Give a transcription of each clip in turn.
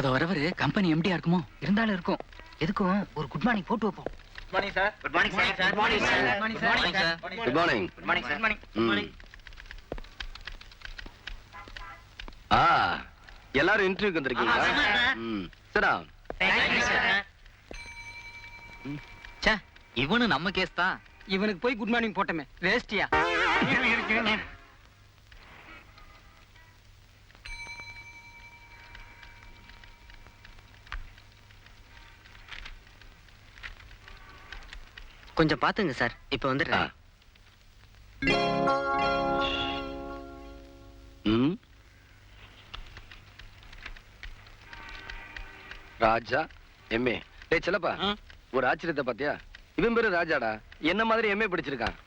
அத வரவரு கம்பெனி எம்டியா இருக்குமோ? இருந்தாலும் இருக்கும். எதுக்கும் ஒரு குட் மார்னிங் போட்டு வைப்போம். Good morning sir. Good morning sir. Good morning sir. Good morning sir. Good morning. Good morning sir. Good morning. எல்லாரும் இன்டர்வியூக்கு வந்திருக்கீங்களா? சரா. Thank you sir. ச்சே, இவனு நம்ம கேஸ் தான். இவனுக்கு போய் குட் மார்னிங் போட்டமே வேஸ்டியா? கொஞ்சம் பாத்துங்க சார், இப்ப வந்துடுறேன். ராஜா எம்ஏ. டேய் செல்லப்பா, ஒரு ஆச்சரியத்தை பாத்தியா? இவன் பேரு ராஜாடா, என்ன மாதிரி எம்ஏ படிச்சிருக்கான்.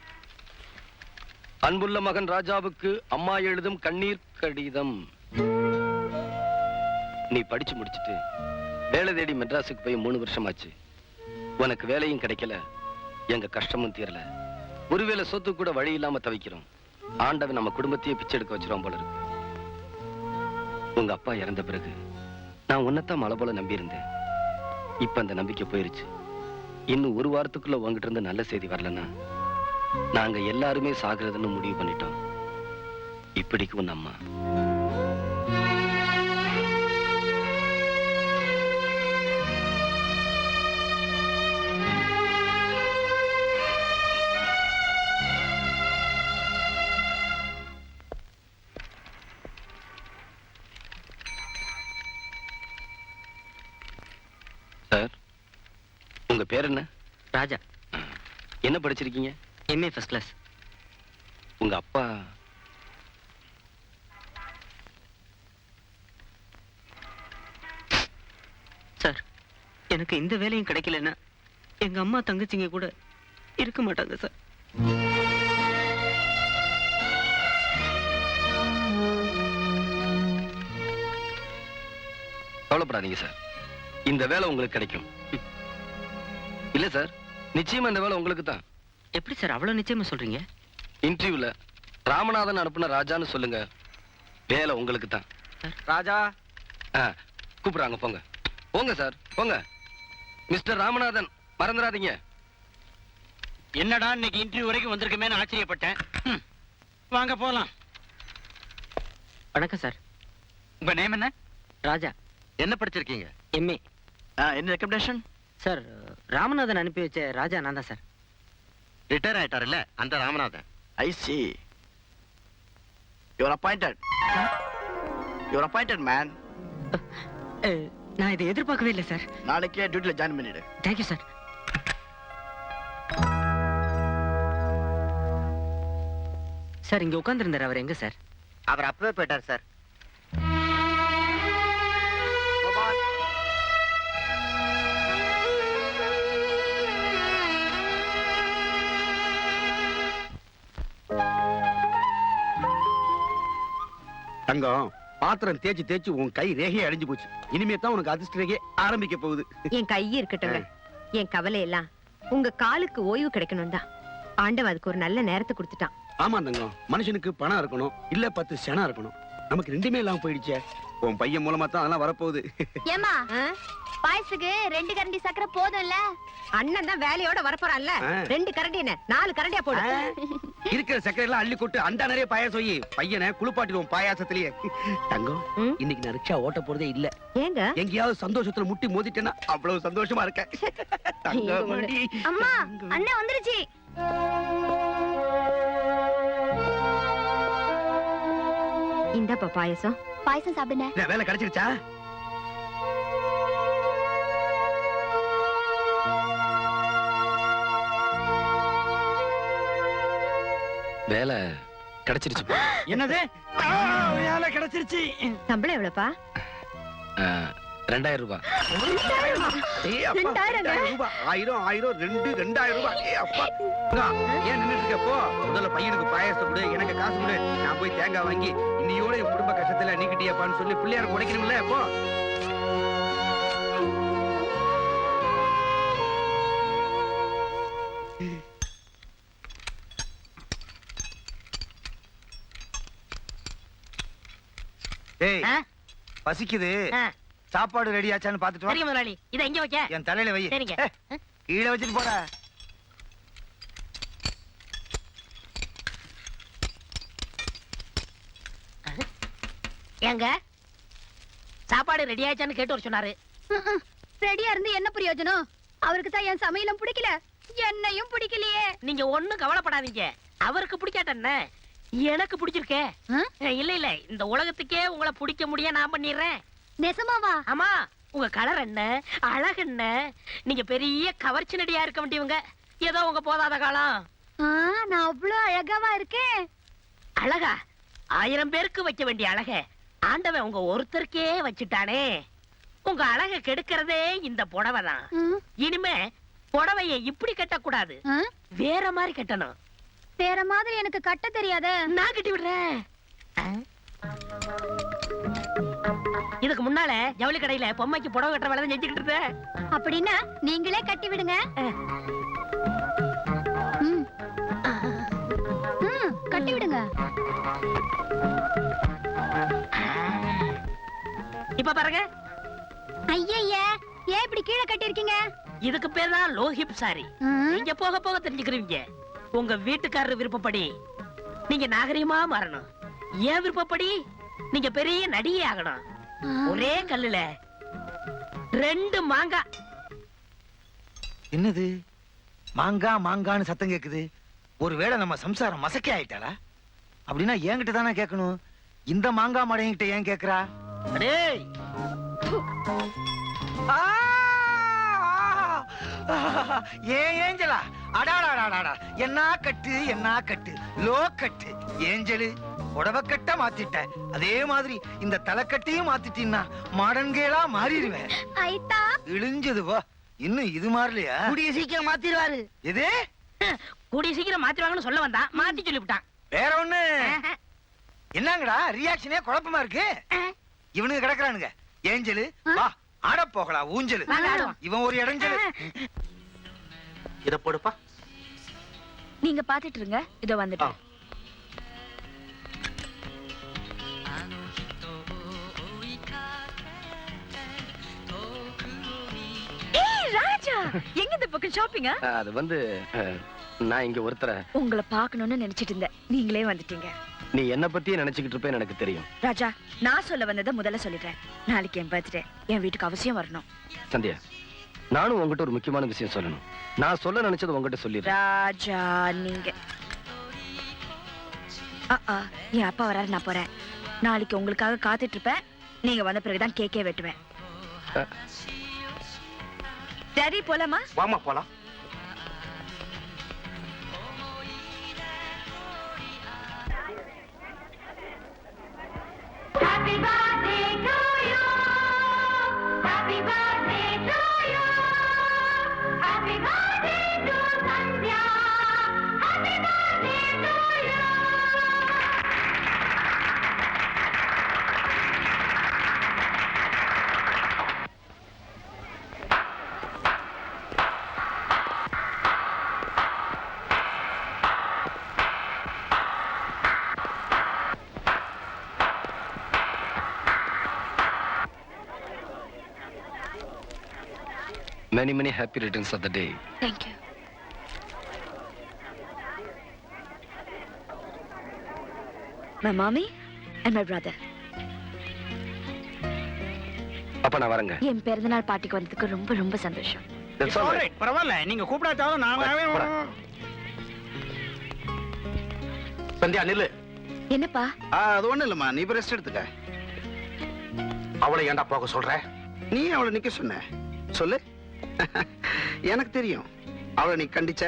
அன்புள்ள மகன் ராஜாவுக்கு அம்மா எழுதும் கண்ணீர் கடிதம். நீ படிச்சு முடிச்சிட்டு வேலை தேடி மெட்ராஸுக்கு போய் 3 வருஷம் ஆச்சு. உனக்கு வேலையும் கிடைக்கல, எங்க கஷ்டமும் தீரல. ஒருவேளை சொத்து கூட வழி இல்லாம தவிக்கிறோம். ஆண்டவன் நம்ம குடும்பத்தையே பிச்சை எடுக்க வச்சிரும் போல இருக்கு. உங்க அப்பா இறந்த பிறகு நான் உன்னைத்தான் மலை போல நம்பி இருந்தேன். இப்ப அந்த நம்பிக்கை போயிருச்சு. இன்னும் 1 வாரத்துக்குள்ள உங்ககிட்ட இருந்து நல்ல செய்தி வரலன்னா நாங்க எல்லாருமே சாகிறதுன்னு முடிவு பண்ணிட்டோம். இப்படிக்கு உன் அம்மா. சார், உங்க பேர் என்ன? ராஜா. என்ன படிச்சிருக்கீங்க? MA first class. உங்க அப்பா? சார், எனக்கு இந்த வேலையும் கிடைக்கலன்னா எங்க அம்மா தங்கச்சிங்க கூட இருக்க மாட்டாங்க சார். கவலைப்படாதீங்க சார், இந்த வேலை உங்களுக்கு கிடைக்கும். இல்ல சார், நிச்சயமா இந்த வேலை உங்களுக்கு தான். எப்படி சார் அவ்வளவு நிச்சயமா சொல்றீங்க? இன்டர்வியூல ராமநாதன் அனுப்புன ராஜான்னு சொல்லுங்க, வேலை உங்களுக்கு தான். ராஜா கூப்பிடுறாங்க, போங்க போங்க சார் போங்க. மிஸ்டர் ராமநாதன் மறந்துடாதீங்க. என்னடா இன்னைக்கு இன்டர்வியூ வரைக்கும் வந்திருக்கமே ஆச்சரியப்பட்டேன். வாங்க போலாம். வணக்கம் சார். உங்க நேம் என்ன? ராஜா. என்ன படிச்சிருக்கீங்க? எம்ஏ. என்ன ரெக்கமெண்டேஷன்? சார், ராமநாதன் அனுப்பி வச்ச ராஜா நான் தான் சார். ரிட்டையர் ஆயிட்டாருல்ல அந்த Ramanathan. I see. You are appointed. You are appointed man. நான் இதை எதிர்பார்க்கவே இல்லை சார். நாளைக்கே டியூட்டில ஜாயின் பண்ணிடு. Thank you sir. சார், இங்க உட்கார்ந்திருந்தார், அவர் எங்க சார்? அவர் அப்பவே போயிட்டார் சார். தங்கம், பாத்திரம் தேய்ச்சி தேய்ச்சி உன் கை ரேகையை அழிஞ்சு போச்சு. இனிமே தான் உனக்கு அதிர்ஷ்ட ரேகை ஆரம்பிக்க போகுது. என் கையே இருக்கட்டுங்க. என் கவலை எல்லாம் உங்க காலுக்கு ஓய்வு கிடைக்கணும் தான். ஆண்டவன் அதுக்கு ஒரு நல்ல நேரத்தை கொடுத்துட்டான். ஆமா தங்கம், மனுஷனுக்கு பணம் இருக்கணும், இல்ல 10 செனா இருக்கணும். நமக்கு 2மே இல்லாம போயிடுச்சே. உன் பையன் மூலமா தான் அதெல்லாம் வரப்போகுது. ஏமா, பாயசுக்கு 2 கரண்டி சக்கரை போதும்ல? அண்ணன் தான் வேலையோட வரப்போறான்ல, 2 கரண்டி என்ன 4 கரண்டியா போடு. இருக்கிற சக்கரை எல்லாம் அள்ளி கொட்டு அண்டா நிறைய பாயாசம் வை. பையனை குளிப்பாட்டிடுவோம் பாயாசத்திலேயே. தங்கம், இன்னைக்கு நான் ரிக்ஷா ஓட்ட போறதே இல்ல. ஏங்க? எங்கேயாவது சந்தோஷத்துல முட்டி மோதிட்டேன்னா அவ்வளவு சந்தோஷமா இருக்கேன். அம்மா, அண்ணன் வந்துருச்சு. இந்தாப்பா பாயசம். பாயசம் சாப்பிடுங்க. வேலை கிடைச்சிருச்சா? வேலை கிடைச்சிருச்சு. என்னது? வேலை கிடைச்சிருச்சு. சம்பளம் எவ்வளவுப்பா? 2000 ரூபாய். 2000 ரூபாய். 1000 1000 2 2000 ரூபாய். அப்பா, ஏன் நின்னுட்டு இருக்கப்போ முதல்ல பையனுக்கு பாயாசத்தை கொடு, எனக்கு காசு கொடு. நான் போய் தேங்காய் வாங்கி இன்னையோட என் குடும்ப கஷ்டத்துல நீக்கிட்டியாப்பான்னு சொல்லி பிள்ளையார உடைக்கணும்ல. அப்போ பசிக்குது, சாப்பாடு ரெடி ஆச்சான்னு பாத்துட்டு வா. சரிங்க முதலாளி இதை எங்க வைக்க என் தலையில வை. சரிங்க. கீழே வச்சுட்டு போற. ஏங்க சாப்பாடு ரெடி ஆயிடுச்சான்னு கேட்டு வர சொன்னாரு. ரெடியா இருந்து என்ன பிரயோஜனம்? அவருக்கு தான் என் சமையலும் பிடிக்கல, என்னையும் பிடிக்கலையே. நீங்க ஒண்ணும் கவலைப்படாதீங்க. அவருக்கு பிடிக்காட்ட என்ன, எனக்கு பிடிச்சிருக்கே. இல்ல இல்ல, இந்த உலகத்துக்கே உங்களை பிடிக்க முடிய நான் பண்ணிடுறேன். நெசமாவா? ஆமா, உங்க கலர் என்ன, அழகு என்ன, நீங்க பெரிய கவர்ச்சி நடியா இருக்க வேண்டியவங்க. ஏதோ உங்க போதாத காலம். நான் அவ்வளவு அழகாவா இருக்கேன்? அழகா 1000 பேருக்கு வைக்க வேண்டிய அழக ஆண்டவன் உங்க ஒருத்தருக்கே வச்சுட்டானே. உங்க அழக கெடுக்கிறதே இந்த புடவை தான். இனிமே புடவைய இப்படி கட்டக்கூடாது, வேற மாதிரி கட்டணும். வேற மாதிரி எனக்கு கட்ட தெரியாத. நான் கட்டி விடுறேன். இதுக்கு முன்னால ஜவுளி கடையில பொம்மைக்கு புடவை கட்டுற வேலை செஞ்சுக்கிட்டு இருந்தேன். அப்படின்னா நீங்களே கட்டி விடுங்க. கட்டி விடுங்க. இப்ப பாருங்க. ஐயய்யா, ஏன் இப்படி கீழே கட்டி இருக்கீங்க? இதுக்கு பேர் தான் லோ ஹிப் சாரி. நீங்க போக போக தெரிஞ்சுக்கிறீங்க. உங்க வீட்டுக்காரர் விருப்பப்படி நீங்க நாகரிகமா மாறணும். ஏன் விருப்பப்படி நீங்க பெரிய நடிகை ஆகணும். ஒரே கல்லுல 2 மாங்காய். என்னது மாங்கா மாங்கான்னு சத்தம் கேக்குது? ஒருவேளை நம்ம சம்சாரம் மசக்கே ஆயிட்டாளா? அப்படின்னா என்கிட்ட தானே கேட்கணும். இந்த மாங்கா மடையங்கிட்ட ஏன் கேக்குறா? டேய், ஏன் ஏஞ்சலா? அடாடாடாடா, என்ன கட்டு என்ன கட்டு, லோ கட்டு. ஏஞ்சலு புடவை கட்ட மாத்திட்ட, அதே மாதிரி இந்த தலைக்கட்டையும் மாத்திட்டீன்னா மாடர்ன் கேளா மாறிடுவேன். ஐத்தா இழிஞ்சது வா. இன்னும் இது மாறலையா? கூடிய சீக்கிரம் மாத்திடுவாரு. இது கூடிய சீக்கிரம் மாத்திடுவாங்கன்னு சொல்ல வந்தா மாத்தி சொல்லிவிட்டான். வேற ஒண்ணு. என்னங்கடா ரியாக்ஷனே குழப்பமா இருக்கு. இவனுங்க கிடக்குறானுங்க. ஏஞ்சலு வா ஆட போகலாம் ஊஞ்சலு. இவன் ஒரு இடைஞ்சலு. இத போடுப்பா. நீங்க பாத்துட்டு இருங்க, இதோ வந்துட்டேன். ராஜா, எங்க இந்த பக்கம் ஷாப்பிங்கா? அது வந்து நான் இங்க ஒருத்தர உங்களை பார்க்கணும்னு நினைச்சிட்டு இருந்தேன், நீங்களே வந்துட்டீங்க. நீ என்ன பத்தியே நினைச்சுக்கிட்டு இருப்பேன்னு எனக்கு தெரியும். ராஜா, நான் சொல்ல வந்ததை முதல்ல சொல்லிடுறேன். நாளைக்கு என் பர்த்டே, என் வீட்டுக்கு அவசியம் வரணும். சந்தியா, நானும் உங்ககிட்ட ஒரு முக்கியமான விஷயம் சொல்லணும். நான் சொல்ல நினைச்சது உங்ககிட்ட சொல்லிடுறேன். ராஜா, நீங்க என் அப்பா வராரு, நான் போறேன். நாளைக்கு உங்களுக்காக காத்துட்டு இருப்பேன். நீங்க வந்த பிறகுதான் கேக்கே வெட்டுவேன். டாடி, போலாமா? வாமா போலாம். Many, many happy returns of the day. Thank you. My mommy and my brother. அப்ப நான் வரேங்க. என் பிறந்தநாள் பார்ட்டிக்கு வந்ததுக்கு ரொம்ப ரொம்ப சந்தோஷம். That's all right. பரவாயில்ல, நீங்க கூப்பிடாட்டாலும் நான் சந்தியா நில்லு. என்னப்பா? அது ஒண்ணு இல்லம்மா, நீ ரெஸ்ட் எடுத்துக்க. அவளை ஏன்டா போக சொல்ற? நீ அவளை நிக்க சொன்ன சொல்லு. எனக்கு தெரியும், அவளை நீ கண்டிச்ச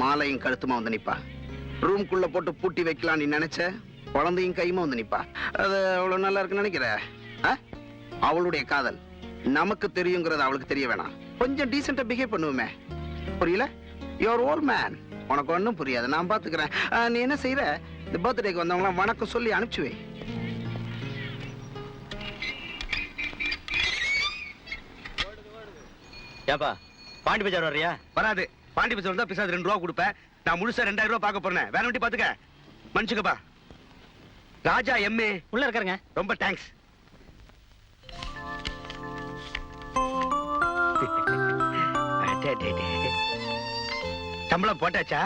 மாலையும் கழுத்துமா வந்து நிப்பா. ரூம்குள்ள போட்டு பூட்டி வைக்கலாம் நீ நினைச்ச குழந்தையும் கையுமா வந்து நிப்பா. அது அவ்வளவு நல்லா இருக்குன்னு நினைக்கிற? அவளுடைய காதல் நமக்கு தெரியுங்கிறது அவளுக்கு தெரிய வேணாம். கொஞ்சம் டீசெண்டா பிஹேவ் பண்ணுவோமே, புரியல? யுவர் ஓல்ட் மேன், உனக்கு ஒன்னும் புரியாது, நான் பாத்துக்கிறேன். நீ என்ன செய்யற, இந்த பர்த்டேக்கு வந்தவங்களாம் வணக்கம் சொல்லி அனுப்பிச்சு வை. ஏப்பா பாண்டி பஜார் வர்றியா? வராது. பாண்டி பஜார் தான் பிசாது 2 ரூபா கொடுப்பேன். நான் முழுசா 2000 ரூபா பார்க்க போறேன். வேற வண்டி பாத்துக்க. மன்னிச்சுக்கப்பா. ராஜா எம்ஏ உள்ள இருக்காருங்க. ரொம்ப தேங்க்ஸ். சம்பளம் போட்டாச்சா?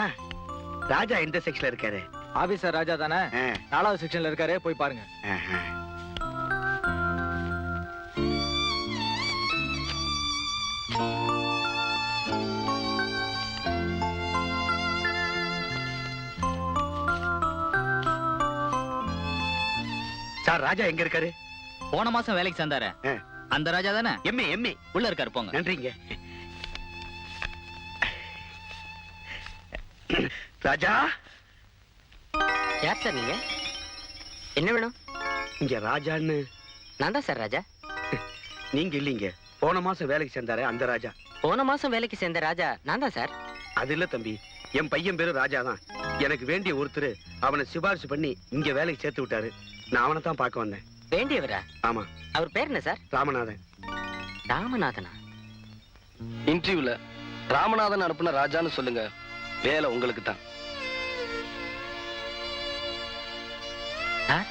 ராஜா எந்த செக்ஷன்ல இருக்காரு? ஆபீசர் ராஜா தானே? 4வது செக்ஷன்ல இருக்காரு, போய் பாருங்க. சார், ராஜா எங்க இருக்காரு? போன மாசம் வேலைக்கு சேர்ந்தாரு அந்த ராஜா தானே? எம்ஏ எம்ஏ உள்ள இருக்காரு, போங்க. நன்றிங்க. ராஜா, யார் சார் நீங்க? என்ன வேணும்? இங்க ராஜான்னு. நான் தான் சார் ராஜா. நீங்க இல்லீங்க, போன மாசம் வேலைக்கு சேர்ந்தாரு அந்த ராஜா. போன மாசம் வேலைக்கு சேர்ந்த ராஜா நான் தான் சார். அது இல்ல தம்பி, என் பையன் பேரு ராஜா தான். எனக்கு வேண்டிய ஒருத்தர் அவனை சிபாரிசு பண்ணி இங்க வேலைக்கு சேர்த்து விட்டாரு. நான் அவனை தான் பார்க்க வந்தேன். வேண்டியவரா? ஆமா. அவர் பேர் என்ன சார்? ராமநாதன். ராமநாதனா? இன்டர்வியூல ராமநாதன் அனுப்புன ராஜான்னு சொல்லுங்க, வேலை உங்களுக்கு தான். சார்,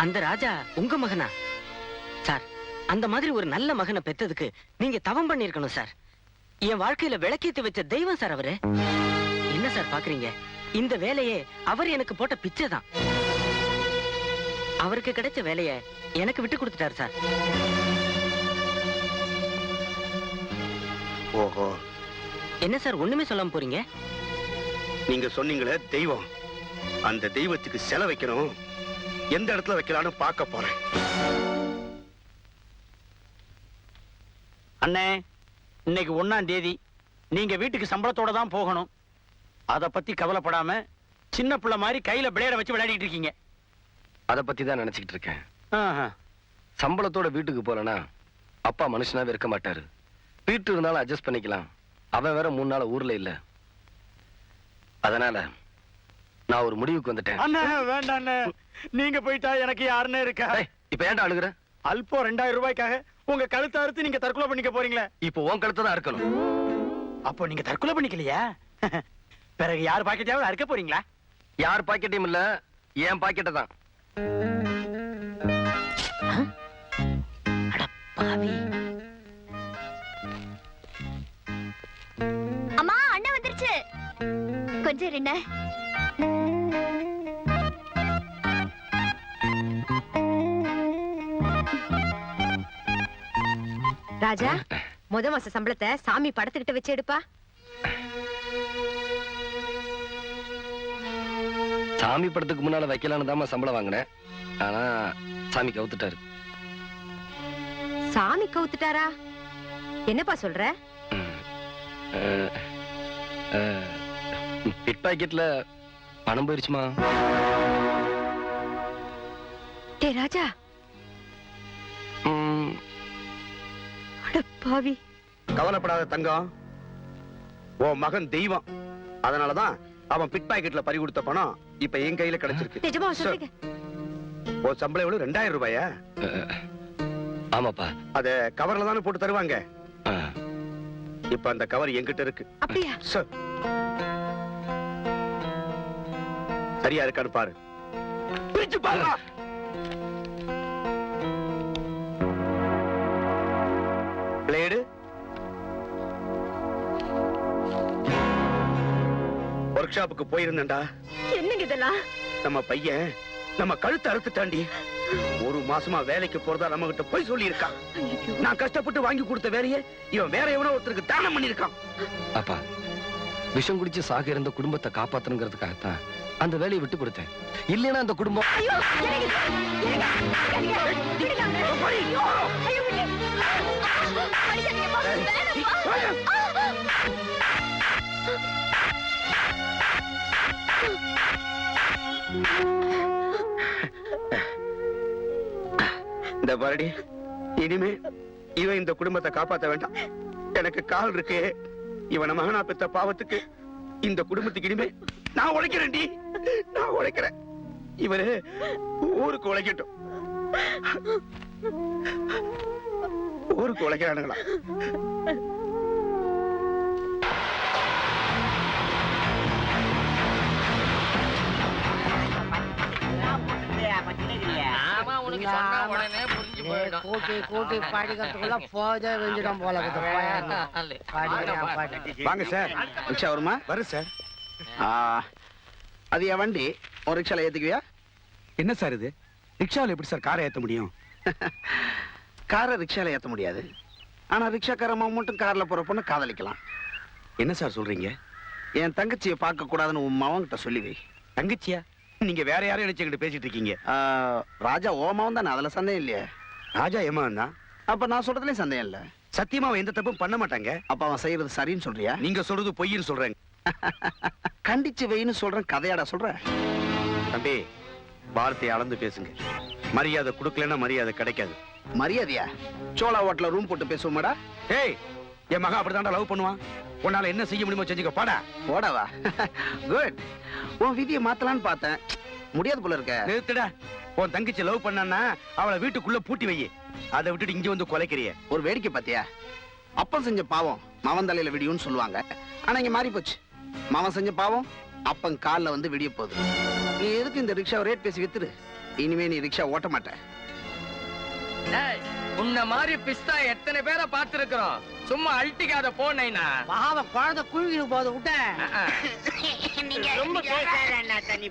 அந்த ராஜா உங்க மகனா? சார், அந்த மாதிரி ஒரு நல்ல மகனை பெத்ததுக்கு நீங்க தவம் பண்ணிருக்கணும் சார். என் வாழ்க்கையில விளக்கேத்தி வச்ச தெய்வம் சார் அவரு. என்ன சார் பாக்குறீங்க? இந்த வேலையே அவர் எனக்கு போட்ட பிச்சை தான். அவருக்கு கிடைச்ச வேலைய எனக்கு விட்டு கொடுத்துட்டாரு சார். ஓஹோ. என்ன சார் ஒண்ணுமே சொல்லாம போறீங்க? நீங்க சொன்னீங்களே தெய்வம், அந்த தெய்வத்துக்கு செலை வைக்கணும். எந்த இடத்துல வைக்கலாம்னு பார்க்க போறேன். அண்ணே, இன்னைக்கு 1ஆம் தேதி, நீங்க வீட்டுக்கு சம்பளத்தோட தான் போகணும். அத பத்தி கவலைப்படாம சின்ன பிள்ளை மாதிரி கையில பிளேட வச்சு விளையாடிட்டு இருக்கீங்க. அதை பத்தி தான் நினைச்சுக்கிட்டு இருக்கேன். ஆஹா. சம்பளத்தோட வீட்டுக்கு போறேன்னா அப்பா மனுஷனாவே இருக்க மாட்டாரு. வீட்டு இருந்தாலும் அட்ஜஸ்ட் பண்ணிக்கலாம். அவன் வேற 3 நாள் ஊர்ல இல்ல. அதனால நான் ஒரு முடிவுக்கு வந்துட்டேன். அண்ணா வேண்டாம் அண்ணே, நீங்க போயிட்டா எனக்கு யாருன்னு இருக்கா? ஏய், இப்ப ஏன்டா அழுகுற? அல்பம் 2000 ரூபாய்க்காக உங்க கழுத்தை அறுத்து நீங்க தற்கொலை பண்ணிக்க போறீங்களே. இப்போ உன் கழுத்தை தான் இருக்கணும். அப்போ நீங்க தற்கொலை பண்ணிக்கலையா? பிறகு யார் பாக்கெட்டாவது அறுக்க போறீங்களா? யார் பாக்கெட்டையும் இல்ல, என் பாக்கெட்டை தான். பாவி. அம்மா, அண்ணன் வந்துருச்சு. கொஞ்சம் இருண்ணே. ராஜா, முத மாச சம்பளத்தை சாமி படத்துக்கிட்ட வச்சு எடுப்பா. சாமி படத்துக்கு முன்னால வைக்கலான்னு தான் சம்பளம் வாங்கினேன். ஆனா சாமி கவுத்துட்டாரு. சாமி கவுத்துட்டாரா? என்னப்பா சொல்ற? பிட் பாக்கெட்ல பணம் போயிருச்சுமா. டே ராஜா, அட பாவி. கவலைப்படாத தங்கம், உன் மகன் தெய்வம். அதனாலதான் அவன் பிட் பாக்கெட்ல பறி கொடுத்த பணம் இப்ப என் கையில கிடைச்சிருக்கு. நிஜமா சொல்றீங்க? உன் சம்பளம் எவ்வளவு? 2000 ரூபாயா? ஆமாப்பா. அத கவர்ல தானே போட்டு தருவாங்க. இப்ப அந்த கவர் என்கிட்ட இருக்கு. அப்படியா? சரியா இருக்கான்னு பாரு. பிரிச்சு பாரு. பிளேடு ஒர்க் ஷாப்புக்கு போயிருந்தேன்டா. என்னங்க இதெல்லாம்? நம்ம பையன் நம்ம கழுத்தை அறுத்துட்டாண்டி. 1 மாசமா வேலைக்கு போறதா நம்ம கிட்ட போய் சொல்லி இருக்கான். நான் கஷ்டப்பட்டு வாங்கி கொடுத்த வேலையை இவன் வேற எவனோ ஒருத்தருக்கு தானம் பண்ணிருக்கான். அப்பா, விஷம் குடிச்சு சாக இருந்த குடும்பத்தை காப்பாத்தணுங்கிறதுக்காகத்தான் அந்த வேலையை விட்டு கொடுத்தேன். இல்லைன்னா அந்த குடும்பம் இந்த பாரடி, இனிமே இவன் இந்த குடும்பத்தை காப்பாத்த வேண்டாம். எனக்கு கால் இருக்கு. இவன மகனா பெத்த பாவத்துக்கு இந்த குடும்பத்துக்கு இனிமே நான் உழைக்கிறேன்டி. நான் உழைக்கிறேன். இவரு ஊருக்கு உழைக்கட்டும். ஊருக்கு உழைக்கிறானுங்களா? கூட்டி கூட்டி படிக்கிறதுக்குள்ள போதே வெஞ்சிடும் போல வாங்க சார், ரிக்ஷா வருமா? வரும் சார். அது என் வண்டி, ஒரு ரிக்ஷால ஏத்துக்குவியா? என்ன சார் இது? ரிக்ஷாவில் எப்படி சார் காரை ஏத்த முடியும்? காரை ரிக்ஷால ஏத்த முடியாது. ஆனா ரிக்ஷாக்காரமா மட்டும் கார்ல போற பொண்ணு காதலிக்கலாம். என்ன சார் சொல்றீங்க? என் தங்கச்சியை பார்க்க கூடாதுன்னு உன் மவன் கிட்ட சொல்லி வை. தங்கச்சியா? நீங்க வேற யாரையும் நினைச்சுக்கிட்டு பேசிட்டு இருக்கீங்க. ராஜா ஓமாவும் தானே, அதுல சந்தேகம் இல்லையே. ராஜா ஏமான் தான். அப்ப நான் சொல்றதுலயும் சந்தேகம் இல்ல. சத்தியமா அவன் எந்த தப்பும் பண்ண மாட்டாங்க. அப்ப அவன் செய்யறது சரின்னு சொல்றியா? நீங்க சொல்றது பொய்ன்னு சொல்றேன். கண்டிச்சு வைன்னு சொல்றேன், கதையாடா சொல்ற? தம்பி, வார்த்தையை அளந்து பேசுங்க. மரியாதை கொடுக்கலன்னா மரியாதை கிடைக்காது. மரியாதையா? சோளா ஹோட்டல்ல ரூம் போட்டு பேசுவோமாடா? ஏய், என் மகன் அப்படித்தான்டா லவ் பண்ணுவான். உன்னால என்ன செய்ய முடியுமோ செஞ்சுக்க. பாடா போடவா. குட். உன் விதியை மாத்தலான்னு பார்த்தேன், முடியாது போல இருக்க. நிறுத்துடா. உன் தங்கச்சி லவ் பண்ணான்னா அவளை வீட்டுக்குள்ள பூட்டி வை. அதை விட்டுட்டு இங்க வந்து கொலைக்கிறிய. ஒரு வேடிக்கை பாத்தியா? அப்பன் செஞ்ச பாவம் மவன் தலையில விடியும்னு சொல்லுவாங்க. ஆனா இங்க மாறி போச்சு. மவன் செஞ்ச பாவம் அப்பன் கால்ல வந்து விடிய போகுது. நீ எதுக்கு இந்த ரிக்ஷா ரேட் பேசி வித்துரு? இனிமே நீ ரிக்ஷா ஓட்ட மாட்ட. உன்ன மாதிரி பிஸ்தா எத்தனை பேரை பார்த்திருக்கிறோம். சும்மா அல்ட்டிக்காத போனேனா பாவம் குழந்தை குழுகிட்டு போது விட்ட. ரொம்ப பேசாத தனி.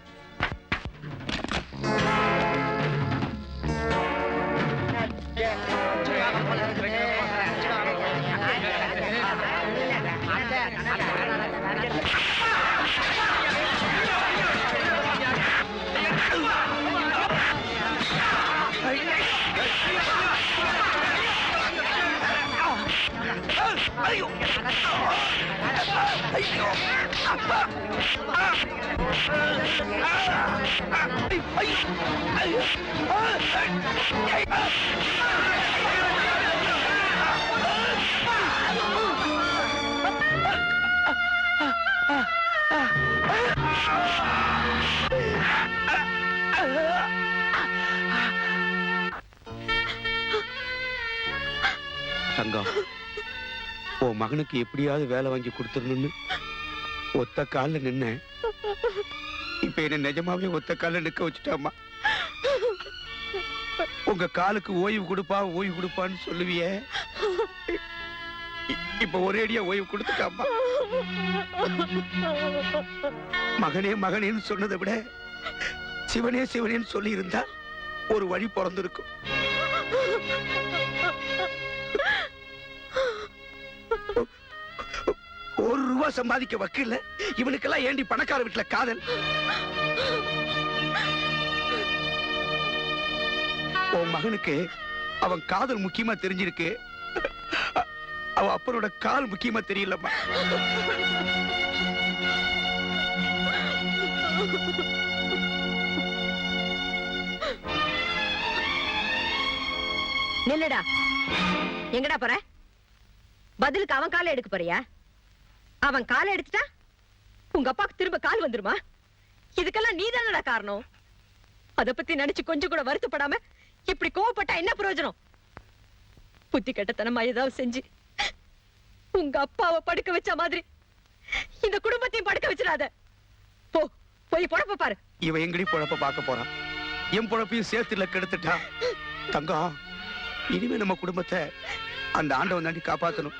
தங்கம், உன் மகனுக்கு எப்படியாவது வேலை வாங்கி கொடுத்துடணும்னு ஒத்த கால்ல நின்ன. இப்ப என்ன நிஜமாவே ஒத்த கால்ல நிக்க வச்சுட்டாமா. உங்க காலுக்கு ஓய்வு கொடுப்பான்னு சொல்லுவியே. இப்ப ஒரேடியா ஓய்வு கொடுத்துட்டாமா. மகனே மகனேன்னு சொன்னதை விட சிவனே சிவனேன்னு சொல்லி இருந்தா ஒரு வழி பிறந்திருக்கும். ₹1 சம்பாதிக்க வக்கில்ல இவனுக்கெல்லாம் ஏண்டி பணக்கார வீட்டுல காதல்? உன் மகனுக்கு அவன் காதல் முக்கியமா தெரிஞ்சிருக்கு. அவன் அப்பனோட கால் முக்கியமா தெரியலம்மா. நில்லுடா. எங்கடா போற? பதிலுக்கு அவன் காலை எடுக்க போறியா? அவன் காலை எடுத்துட்டா உங்க அப்பாக்கு திரும்ப கால் வந்துருமா? இதுக்கெல்லாம் நீதானடா காரணம். அத பத்தி நினைச்சு கொஞ்சம் கூட வருத்தப்படாம இப்படி கோவப்பட்டா என்ன பிரயோஜனம்? புத்தி கெட்டத்தனமா ஏதாவது செஞ்சு உங்க அப்பாவை படுக்க வச்ச மாதிரி இந்த குடும்பத்தையும் படுக்க வச்சிடாத. போ, போய் பொழப்ப பாரு. இவன் எங்கடி பொழப்ப பார்க்க போறான்? என் பொழப்பையும் சேர்த்துல கெடுத்துட்டா. தங்கம், இனிமே நம்ம குடும்பத்தை அந்த ஆண்டவன் தாண்டி காப்பாத்தணும்.